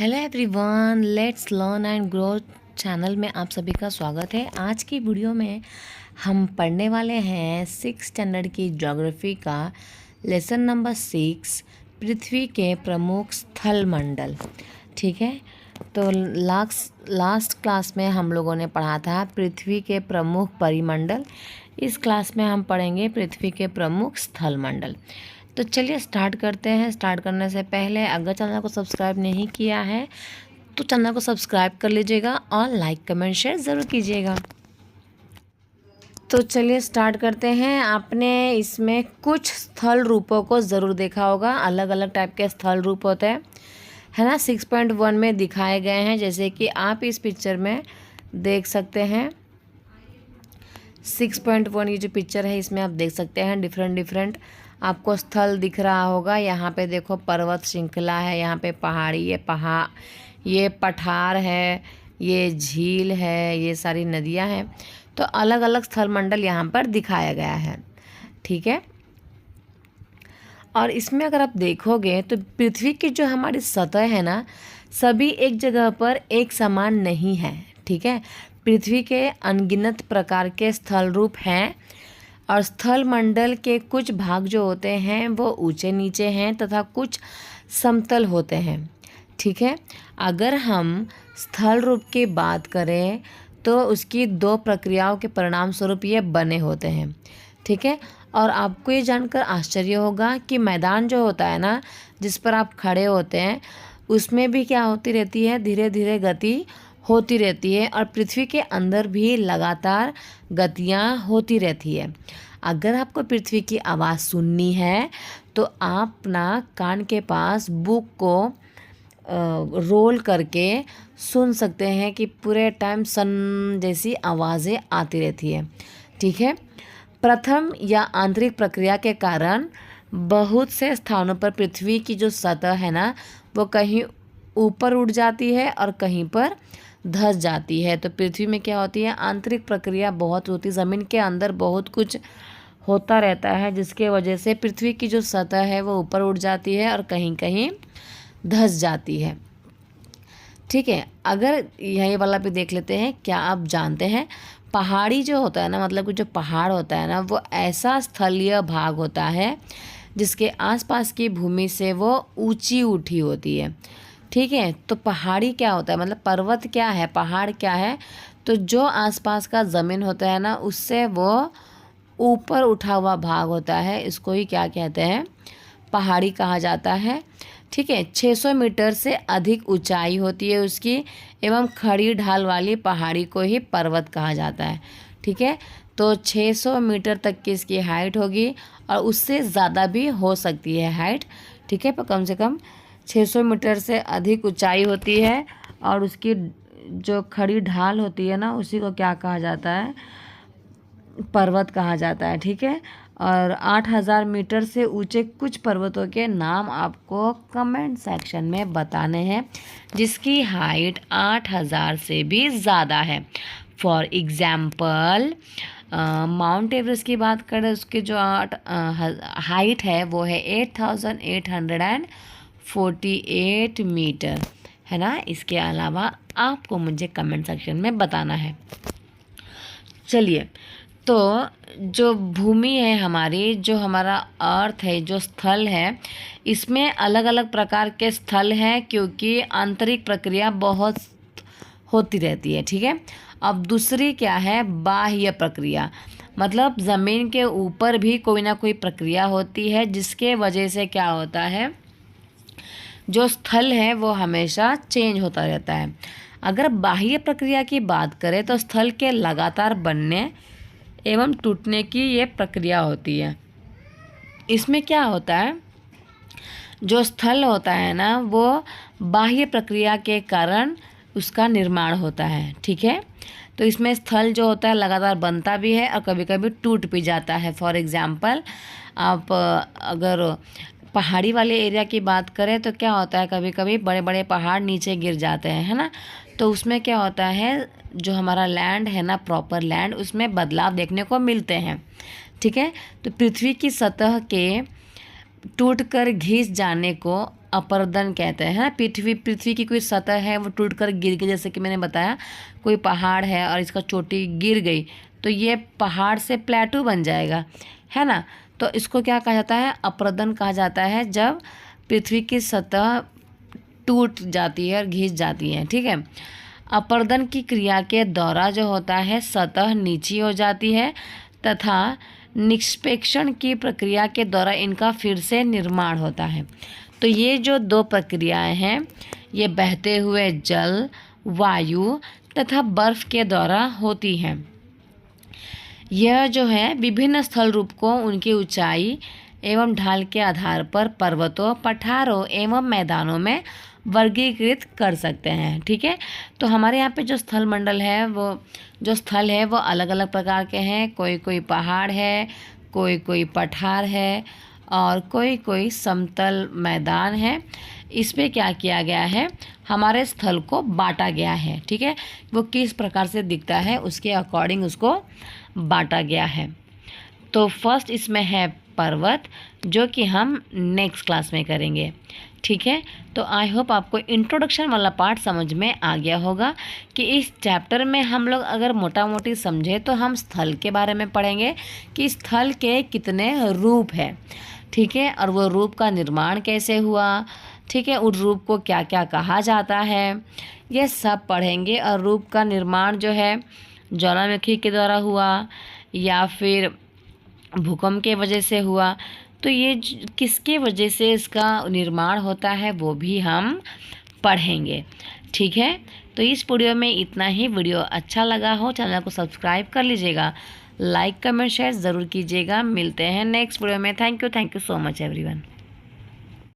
Hello everyone, let's learn and grow channel में आप सभी का स्वागत है। आज की वीडियो में हम पढ़ने वाले हैं 6 स्टैंडर्ड की ज्योग्राफी का लेसन नंबर 6, पृथ्वी के प्रमुख स्थल मंडल। ठीक है, तो लास्ट क्लास में हम लोगों ने पढ़ा था पृथ्वी के प्रमुख परिमंडल। इस क्लास में हम पढ़ेंगे पृथ्वी के प्रमुख स्थल मंडल। तो चलिए स्टार्ट करते हैं। स्टार्ट करने से पहले अगर चैनल को सब्सक्राइब नहीं किया है तो चैनल को सब्सक्राइब कर लीजिएगा और लाइक कमेंट शेयर ज़रूर कीजिएगा। तो चलिए स्टार्ट करते हैं। आपने इसमें कुछ स्थल रूपों को ज़रूर देखा होगा। अलग अलग टाइप के स्थल रूप होते हैं, है ना। 6.1 में दिखाए गए हैं, जैसे कि आप इस पिक्चर में देख सकते हैं। 6.1 ये जो पिक्चर है इसमें आप देख सकते हैं डिफरेंट आपको स्थल दिख रहा होगा। यहाँ पे देखो पर्वत श्रृंखला है, यहाँ पे पहाड़ी, ये पठार है, ये झील है, ये सारी नदियाँ हैं। तो अलग अलग स्थल मंडल यहाँ पर दिखाया गया है। ठीक है, और इसमें अगर आप देखोगे तो पृथ्वी की जो हमारी सतह है ना, सभी एक जगह पर एक समान नहीं है। ठीक है, पृथ्वी के अनगिनत प्रकार के स्थल रूप हैं और स्थल मंडल के कुछ भाग जो होते हैं वो ऊंचे नीचे हैं तथा कुछ समतल होते हैं। ठीक है, अगर हम स्थल रूप की बात करें तो उसकी दो प्रक्रियाओं के परिणाम स्वरूप ये बने होते हैं। ठीक है, और आपको ये जानकर आश्चर्य होगा कि मैदान जो होता है ना, जिस पर आप खड़े होते हैं, उसमें भी क्या होती रहती है, धीरे धीरे गति होती रहती है और पृथ्वी के अंदर भी लगातार गतियाँ होती रहती है। अगर आपको पृथ्वी की आवाज़ सुननी है तो आप अपना कान के पास बुक को रोल करके सुन सकते हैं कि पूरे टाइम सन जैसी आवाज़ें आती रहती है। ठीक है, प्रथम या आंतरिक प्रक्रिया के कारण बहुत से स्थानों पर पृथ्वी की जो सतह है ना, वो कहीं ऊपर उठ जाती है और कहीं पर धंस जाती है। तो पृथ्वी में क्या होती है, आंतरिक प्रक्रिया बहुत होती है। ज़मीन के अंदर बहुत कुछ होता रहता है, जिसके वजह से पृथ्वी की जो सतह है वो ऊपर उठ जाती है और कहीं कहीं धंस जाती है। ठीक है, अगर यही वाला भी देख लेते हैं। क्या आप जानते हैं पहाड़ी जो होता है ना, मतलब कि जो पहाड़ होता है ना, वो ऐसा स्थलीय भाग होता है जिसके आसपास की भूमि से वो ऊंची उठी होती है। ठीक है, तो पहाड़ी क्या होता है, मतलब पर्वत क्या है, पहाड़ क्या है, तो जो आसपास का ज़मीन होता है ना, उससे वो ऊपर उठा हुआ भाग होता है। इसको ही क्या कहते हैं, पहाड़ी कहा जाता है। ठीक है, 600 मीटर से अधिक ऊंचाई होती है उसकी, एवं खड़ी ढाल वाली पहाड़ी को ही पर्वत कहा जाता है। ठीक है, तो 600 मीटर तक की इसकी हाइट होगी और उससे ज़्यादा भी हो सकती है हाइट। ठीक है, पर कम से कम 600 मीटर से अधिक ऊंचाई होती है और उसकी जो खड़ी ढाल होती है ना, उसी को क्या कहा जाता है, पर्वत कहा जाता है। ठीक है, और 8000 मीटर से ऊंचे कुछ पर्वतों के नाम आपको कमेंट सेक्शन में बताने हैं जिसकी हाइट 8000 से भी ज़्यादा है। फॉर एग्ज़ाम्पल माउंट एवरेस्ट की बात करें, उसकी जो हाइट है वो है 8848 मीटर, है ना। इसके अलावा आपको मुझे कमेंट सेक्शन में बताना है। चलिए, तो जो भूमि है हमारी, जो हमारा अर्थ है, जो स्थल है, इसमें अलग अलग प्रकार के स्थल हैं क्योंकि आंतरिक प्रक्रिया बहुत होती रहती है। ठीक है, अब दूसरी क्या है, बाह्य प्रक्रिया, मतलब ज़मीन के ऊपर भी कोई ना कोई प्रक्रिया होती है जिसके वजह से क्या होता है, जो स्थल है वो हमेशा चेंज होता रहता है। अगर बाह्य प्रक्रिया की बात करें तो स्थल के लगातार बनने एवं टूटने की ये प्रक्रिया होती है। इसमें क्या होता है, जो स्थल होता है ना, वो बाह्य प्रक्रिया के कारण उसका निर्माण होता है। ठीक है, तो इसमें स्थल जो होता है लगातार बनता भी है और कभी कभी टूट भी जाता है। फॉर एग्ज़ाम्पल आप अगर पहाड़ी वाले एरिया की बात करें तो क्या होता है, कभी कभी बड़े बड़े पहाड़ नीचे गिर जाते हैं, है ना। तो उसमें क्या होता है, जो हमारा लैंड है ना, प्रॉपर लैंड, उसमें बदलाव देखने को मिलते हैं। ठीक है, तो पृथ्वी की सतह के टूटकर घिस जाने को अपरदन कहते हैं। पृथ्वी की कोई सतह है वो टूटकर गिर गई, जैसे कि मैंने बताया कोई पहाड़ है और इसका चोटी गिर गई तो ये पहाड़ से प्लेटू बन जाएगा, है ना। तो इसको क्या कहा जाता है, अपरदन कहा जाता है जब पृथ्वी की सतह टूट जाती है और घिस जाती है, ठीक है। अपरदन की क्रिया के द्वारा जो होता है सतह नीची हो जाती है तथा निष्पेक्षण की प्रक्रिया के द्वारा इनका फिर से निर्माण होता है। तो ये जो दो प्रक्रियाएं हैं ये बहते हुए जल, वायु तथा बर्फ के द्वारा होती हैं। यह जो है विभिन्न स्थल रूप को उनकी ऊंचाई एवं ढाल के आधार पर पर्वतों, पठारों एवं मैदानों में वर्गीकृत कर सकते हैं, ठीक है। तो हमारे यहाँ पे जो स्थल मंडल है वो अलग अलग प्रकार के हैं। कोई कोई पहाड़ है, कोई कोई पठार है और कोई कोई समतल मैदान है। इस पे क्या किया गया है, हमारे स्थल को बांटा गया है, ठीक है। वो किस प्रकार से दिखता है उसके अकॉर्डिंग उसको बांटा गया है। तो फर्स्ट इसमें है पर्वत, जो कि हम नेक्स्ट क्लास में करेंगे, ठीक है। तो आई होप आपको इंट्रोडक्शन वाला पार्ट समझ में आ गया होगा कि इस चैप्टर में हम लोग अगर मोटा मोटी समझे तो हम स्थल के बारे में पढ़ेंगे कि स्थल के कितने रूप है, ठीक है, और वो रूप का निर्माण कैसे हुआ, ठीक है, उस रूप को क्या क्या कहा जाता है, ये सब पढ़ेंगे। और रूप का निर्माण जो है ज्वालामुखी के द्वारा हुआ या फिर भूकंप के वजह से हुआ, तो ये किसके वजह से इसका निर्माण होता है वो भी हम पढ़ेंगे, ठीक है। तो इस वीडियो में इतना ही। वीडियो अच्छा लगा हो चैनल को सब्सक्राइब कर लीजिएगा, लाइक कमेंट शेयर ज़रूर कीजिएगा। मिलते हैं नेक्स्ट वीडियो में। Thank you so much everyone.